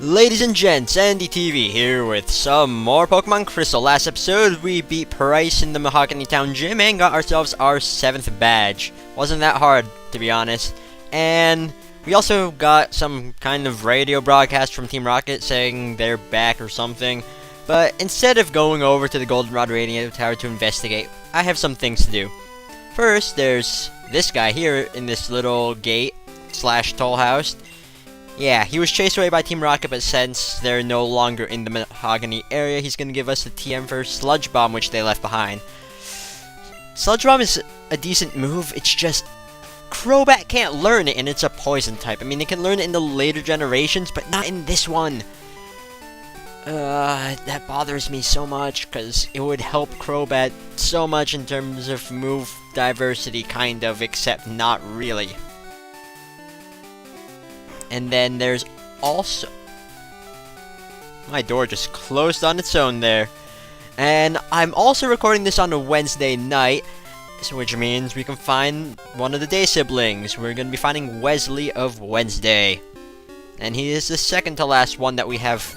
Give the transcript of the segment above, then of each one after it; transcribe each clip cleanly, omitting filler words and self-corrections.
Ladies and gents, Andy TV here with some more Pokemon Crystal. Last episode, we beat Price in the Mahogany Town Gym and got ourselves our 7th badge. Wasn't that hard, to be honest. And we also got some kind of radio broadcast from Team Rocket saying they're back or something. But instead of going over to the Goldenrod Radio Tower to investigate, I have some things to do. First, there's this guy here in this little gate / toll house. Yeah, he was chased away by Team Rocket, but since they're no longer in the Mahogany area, he's gonna give us the TM for Sludge Bomb, which they left behind. Sludge Bomb is a decent move, it's just Crobat can't learn it, and it's a poison type. I mean, it can learn it in the later generations, but not in this one. That bothers me so much, because it would help Crobat so much in terms of move diversity, kind of, except not really. And then there's also... My door just closed on its own there. And I'm also recording this on a Wednesday night, which means we can find one of the day siblings. We're going to be finding Wesley of Wednesday. And he is the second to last one that we have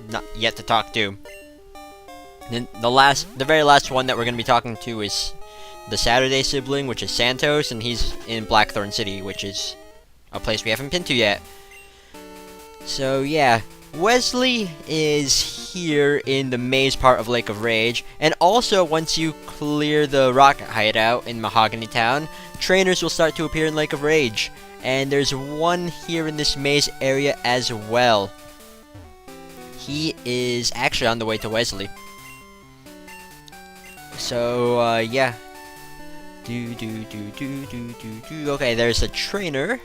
not yet to talk to. And the very last one that we're going to be talking to is the Saturday sibling, which is Santos, and he's in Blackthorn City, which is a place we haven't been to yet. So yeah, Wesley is here in the maze part of Lake of Rage, and also once you clear the Rocket hideout in Mahogany Town, trainers will start to appear in Lake of Rage, and there's one here in this maze area as well. He is actually on the way to Wesley. So yeah. Okay, there's a trainer.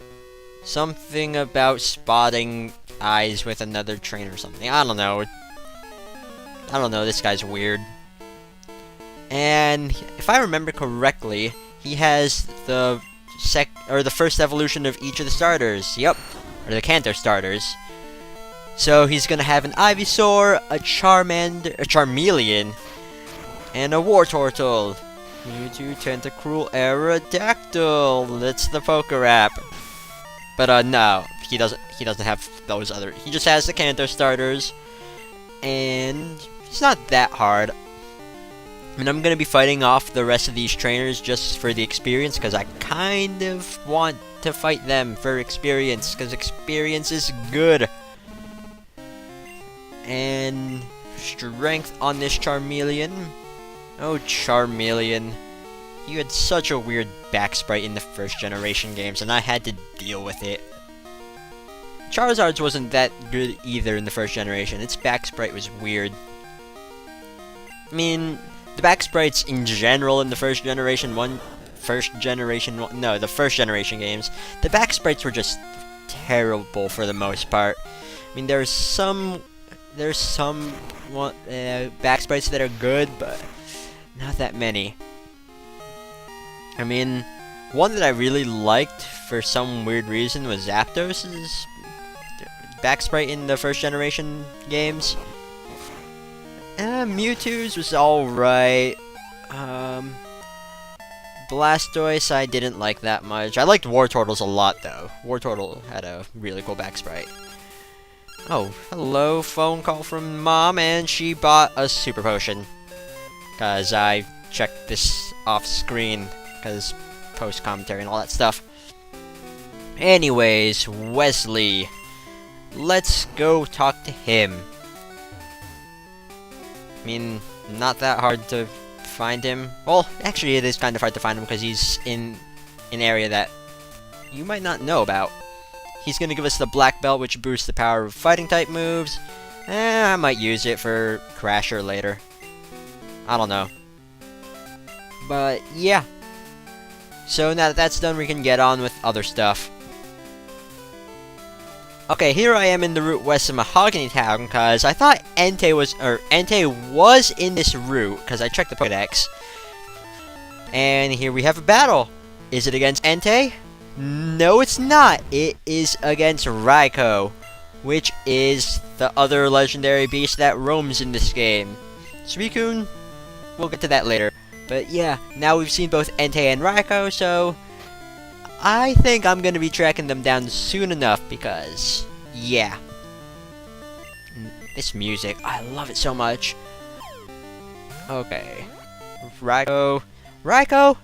Something about spotting eyes with another trainer or something. I don't know. This guy's weird. And if I remember correctly, he has the first evolution of each of the starters. Yep. Or the Kanto starters. So he's gonna have an Ivysaur, a Charmeleon, and a Wartortle. Mewtwo, Tentacruel, Aerodactyl. That's the Poker app. But no, he doesn't have those other. He just has the Kanto starters, and it's not that hard. I mean, I'm gonna be fighting off the rest of these trainers just for the experience, because I kind of want to fight them for experience, because experience is good. And strength on this Charmeleon. Oh, Charmeleon. You had such a weird back sprite in the first generation games, and I had to deal with it. Charizard's wasn't that good either in the first generation. Its back sprite was weird. I mean, the back sprites in general in the first generation games, the back sprites were just terrible for the most part. I mean, there's some back sprites that are good, but not that many. I mean, one that I really liked for some weird reason was Zapdos's back sprite in the first generation games. Mewtwo's was alright. Blastoise I didn't like that much. I liked Wartortle's a lot though. Wartortle had a really cool back sprite. Oh, hello, phone call from Mom, and she bought a super potion. 'Cause I checked this off screen. Because post-commentary and all that stuff. Anyways, Wesley. Let's go talk to him. I mean, not that hard to find him. Well, actually it is kind of hard to find him because he's in an area that you might not know about. He's going to give us the Black Belt, which boosts the power of fighting type moves. I might use it for Crasher later. I don't know. But yeah. So now that that's done, we can get on with other stuff. Okay, here I am in the route west of Mahogany Town, because I thought Entei was in this route, because I checked the Pokédex. And here we have a battle. Is it against Entei? No, it's not. It is against Raikou, which is the other legendary beast that roams in this game. Suicune, we'll get to that later. But yeah, now we've seen both Entei and Raikou, so I think I'm gonna be tracking them down soon enough because, yeah. This music, I love it so much. Okay. Raikou. Raikou?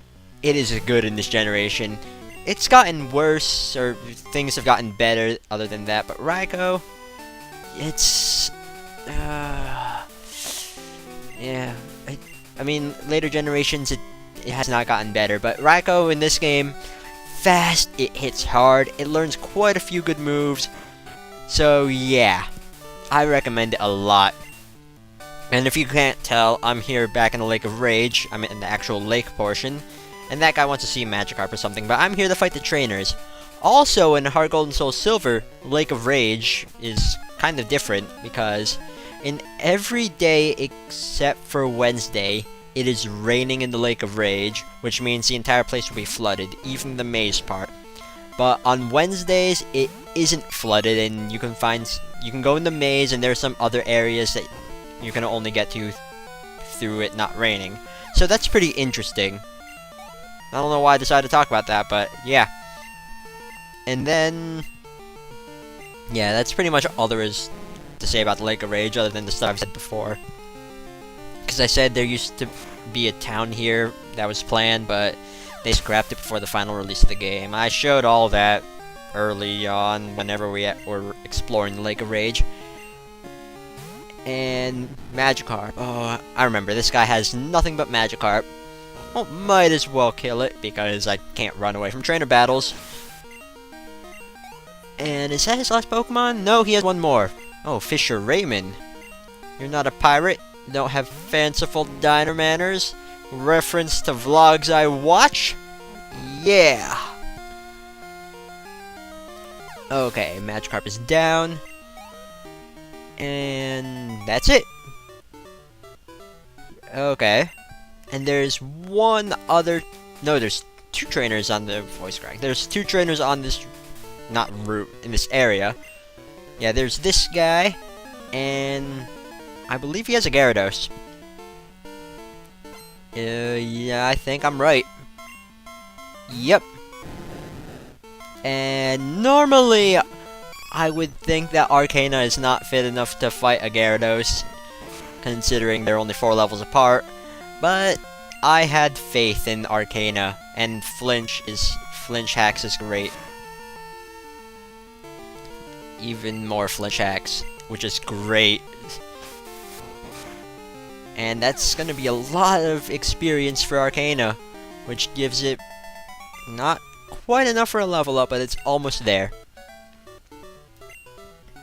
It is good in this generation. It's gotten worse, or things have gotten better other than that, but Raikou, it's... yeah. I mean, later generations, it has not gotten better, but Raikou in this game, fast, it hits hard, it learns quite a few good moves, so yeah, I recommend it a lot. And if you can't tell, I'm here back in the Lake of Rage. I'm in the actual lake portion. And that guy wants to see Magikarp or something, but I'm here to fight the trainers. Also, in Heart Gold and Soul Silver, Lake of Rage is kind of different, because in every day except for Wednesday, it is raining in the Lake of Rage, which means the entire place will be flooded, even the maze part. But on Wednesdays, it isn't flooded, and you can go in the maze, and there are some other areas that you can only get to through it not raining. So that's pretty interesting. I don't know why I decided to talk about that, but yeah. And then... yeah, that's pretty much all there is to say about the Lake of Rage, other than the stuff I've said before. Because I said there used to be a town here that was planned, but they scrapped it before the final release of the game. I showed all that early on, whenever we were exploring the Lake of Rage. And Magikarp. Oh, I remember. This guy has nothing but Magikarp. Well, might as well kill it, because I can't run away from trainer battles. And is that his last Pokemon? No, he has one more. Oh, Fisher Raymond. You're not a pirate? Don't have fanciful diner manners? Reference to vlogs I watch? Yeah! Okay, Magikarp is down. And that's it. Okay. And there's one other... no, there's two trainers on the voice crack. There's two trainers on this... not route, in this area. Yeah, there's this guy. And... I believe he has a Gyarados. Yeah, I think I'm right. Yep. And normally... I would think that Arcana is not fit enough to fight a Gyarados, considering they're only 4 levels apart, but I had faith in Arcana, and Flinch Hacks is great. Even more Flinch Hacks, which is great. And that's gonna be a lot of experience for Arcana, which gives it not quite enough for a level up, but it's almost there.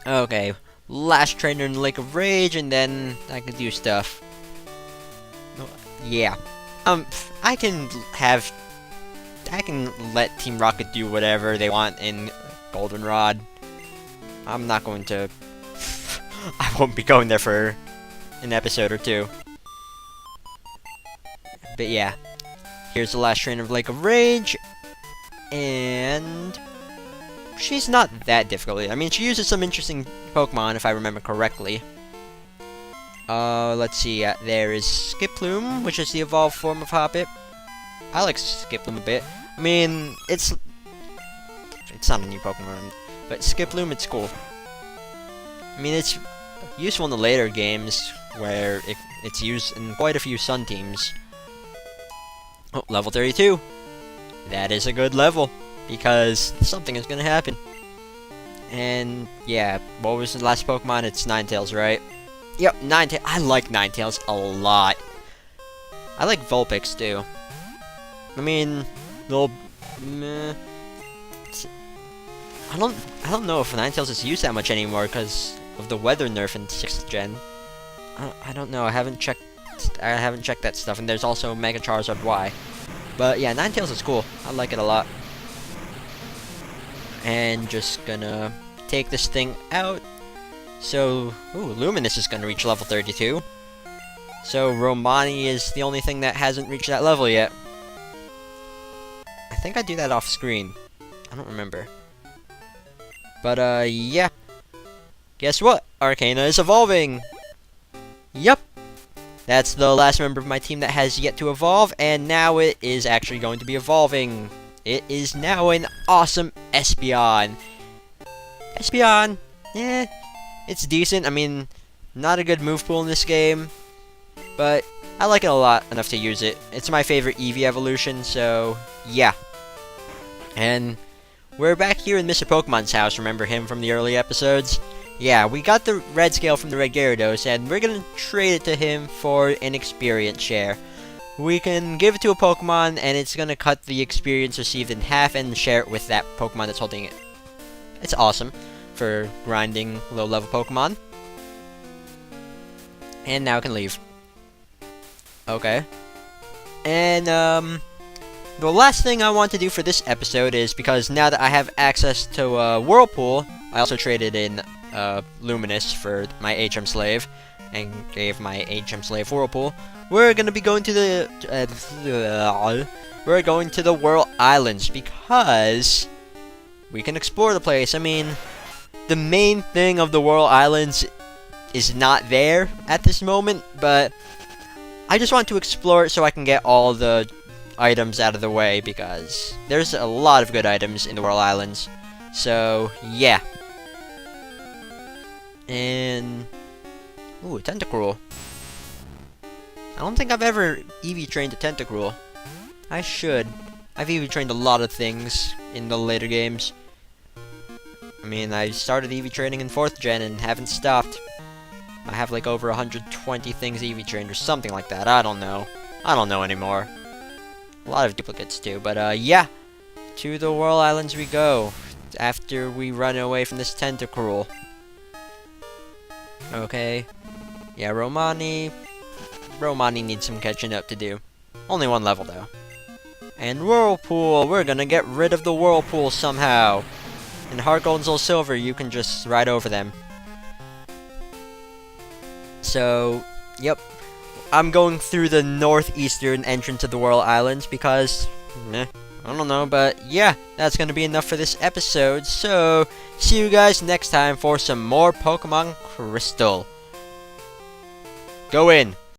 Okay, last trainer in the Lake of Rage, and then I can do stuff. Yeah. I can let Team Rocket do whatever they want in Goldenrod. I'm not going to... I won't be going there for an episode or two. But yeah. Here's the last trainer of Lake of Rage. And... she's not that difficult. I mean, she uses some interesting Pokemon, if I remember correctly. Let's see. There is Skiploom, which is the evolved form of Hoppip. I like Skiploom a bit. I mean, it's not a new Pokemon, but Skiploom, it's cool. I mean, it's useful in the later games, where it's used in quite a few Sun teams. Oh, level 32. That is a good level, because something is gonna happen. And yeah, what was the last Pokemon? It's Ninetales, right? Yep, Ninetales. I like Ninetales a lot. I like Vulpix too. I mean, little... meh. I don't know if Ninetales is used that much anymore because of the weather nerf in 6th gen. I don't know. I haven't checked that stuff. And there's also Mega Charizard Y. But yeah, Ninetales is cool. I like it a lot. And just gonna take this thing out. So, ooh, Luminous is gonna reach level 32. So Romani is the only thing that hasn't reached that level yet. I think I do that off screen. I don't remember. But yeah. Guess what? Arcana is evolving! Yup! That's the last member of my team that has yet to evolve, and now it is actually going to be evolving. It is now an awesome Espeon. Espeon, it's decent. I mean, Not a good move pool in this game, but I like it a lot enough to use it. It's my favorite Eevee evolution, so yeah. And we're back here in Mr. Pokemon's house. Remember him from the early episodes? Yeah, we got the red scale from the red Gyarados, and we're gonna trade it to him for an experience share. We can give it to a Pokemon, and it's gonna cut the experience received in half and share it with that Pokemon that's holding it. It's awesome for grinding low-level Pokemon. And now it can leave. Okay. And, the last thing I want to do for this episode is, because now that I have access to, Whirlpool, I also traded in, Luminous for my HM Slave, and gave my HM Slave Whirlpool. We're gonna be going to the, we're going to the Whirl Islands, because we can explore the place. I mean, the main thing of the Whirl Islands is not there at this moment, but I just want to explore it so I can get all the items out of the way, because there's a lot of good items in the Whirl Islands. So, yeah. And ooh, Tentacruel. I don't think I've ever Eevee trained a Tentacruel. I should. I've Eevee trained a lot of things in the later games. I mean, I started Eevee training in 4th gen and haven't stopped. I have like over 120 things Eevee trained or something like that. I don't know. I don't know anymore. A lot of duplicates too, but yeah. To the Whirl Islands we go. After we run away from this Tentacruel. Okay. Yeah, Romani needs some catching up to do. Only one level though. And Whirlpool! We're gonna get rid of the Whirlpool somehow. In Heart Gold and Soul Silver, you can just ride over them. So, yep. I'm going through the northeastern entrance of the Whirl Islands because, I don't know, but yeah, that's going to be enough for this episode. So, see you guys next time for some more Pokemon Crystal. Go in!